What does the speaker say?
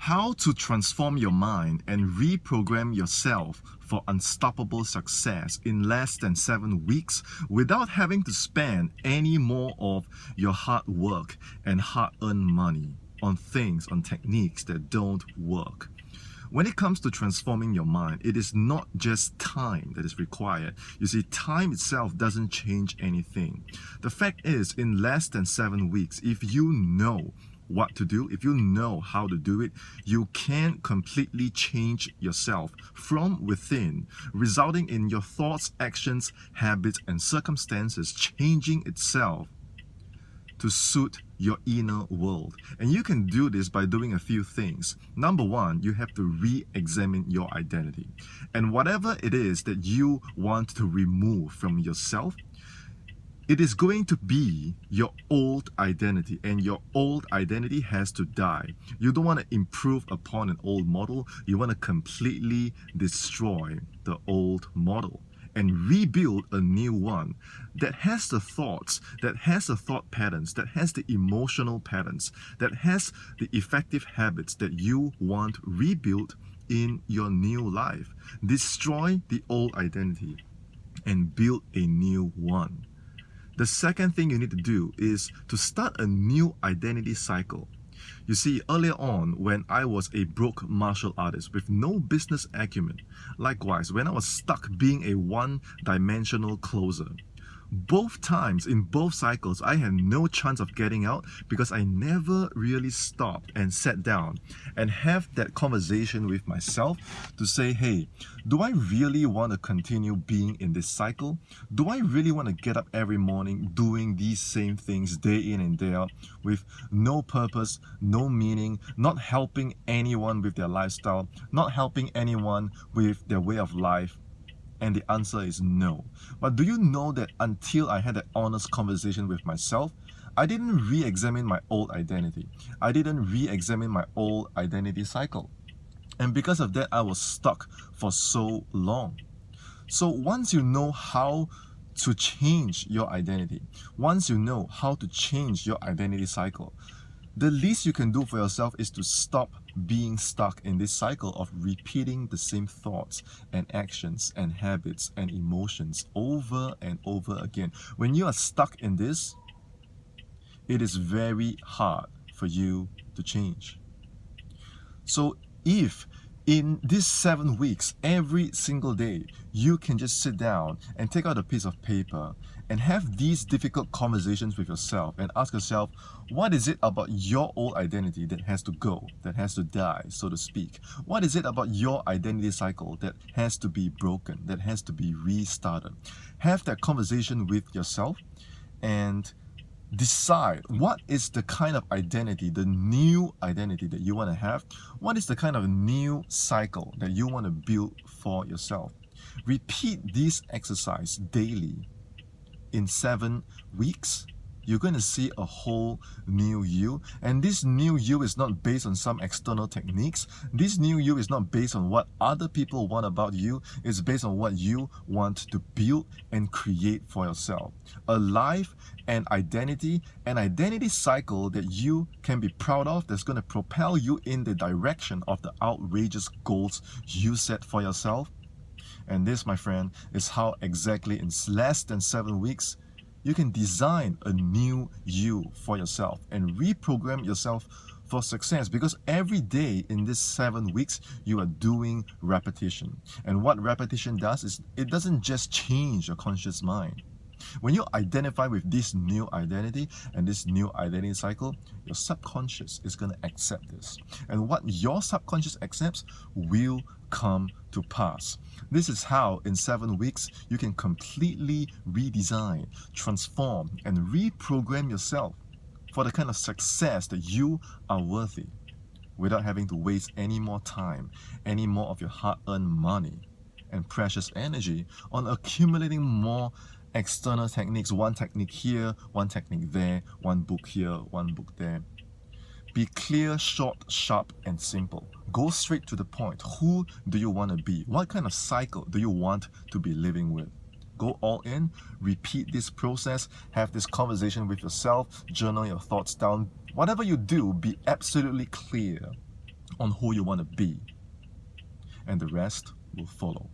How to transform your mind and reprogram yourself for unstoppable success in less than 7 weeks without having to spend any more of your hard work and hard-earned money on things, on techniques that don't work. When it comes to transforming your mind, it is not just time that is required. You see, time itself doesn't change anything. The fact is, in less than 7 weeks, if you know what to do, if you know how to do it, you can completely change yourself from within, resulting in your thoughts, actions, habits, and circumstances changing itself to suit your inner world. And you can do this by doing a few things. Number one, you have to re-examine your identity. And whatever it is that you want to remove from yourself, it is going to be your old identity, and your old identity has to die. You don't want to improve upon an old model. You want to completely destroy the old model and rebuild a new one that has the thoughts, that has the thought patterns, that has the emotional patterns, that has the effective habits that you want rebuilt in your new life. Destroy the old identity and build a new one. The second thing you need to do is to start a new identity cycle. You see, earlier on, when I was a broke martial artist with no business acumen, likewise, when I was stuck being a one-dimensional closer, both times, in both cycles, I had no chance of getting out because I never really stopped and sat down and have that conversation with myself to say, hey, do I really want to continue being in this cycle? Do I really want to get up every morning doing these same things day in and day out with no purpose, no meaning, not helping anyone with their lifestyle, not helping anyone with their way of life? And the answer is no. But do you know that until I had that honest conversation with myself, I didn't re-examine my old identity. I didn't re-examine my old identity cycle. And because of that, I was stuck for so long. So once you know how to change your identity, once you know how to change your identity cycle, the least you can do for yourself is to stop being stuck in this cycle of repeating the same thoughts and actions and habits and emotions over and over again. When you are stuck in this, it is very hard for you to change. So if in these 7 weeks, every single day, you can just sit down and take out a piece of paper and have these difficult conversations with yourself and ask yourself, what is it about your old identity that has to go, that has to die, so to speak? What is it about your identity cycle that has to be broken, that has to be restarted? Have that conversation with yourself and decide what is the kind of identity, the new identity that you want to have. What is the kind of new cycle that you want to build for yourself? Repeat this exercise daily. In 7 weeks, you're going to see a whole new you. And this new you is not based on some external techniques. This new you is not based on what other people want about you. It's based on what you want to build and create for yourself. A life and identity, an identity cycle that you can be proud of, that's going to propel you in the direction of the outrageous goals you set for yourself. And this, my friend, is how exactly in less than 7 weeks, you can design a new you for yourself and reprogram yourself for success. Because every day in this 7 weeks, you are doing repetition. And what repetition does is it doesn't just change your conscious mind. When you identify with this new identity and this new identity cycle, your subconscious is going to accept this. And what your subconscious accepts will come to pass. This is how in 7 weeks you can completely redesign, transform, and reprogram yourself for the kind of success that you are worthy without having to waste any more time, any more of your hard-earned money and precious energy on accumulating more external techniques. One technique here, one technique there, one book here, one book there. Be clear, short, sharp, and simple. Go straight to the point. Who do you want to be? What kind of cycle do you want to be living with? Go all in, repeat this process, have this conversation with yourself, journal your thoughts down. Whatever you do, be absolutely clear on who you want to be, and the rest will follow.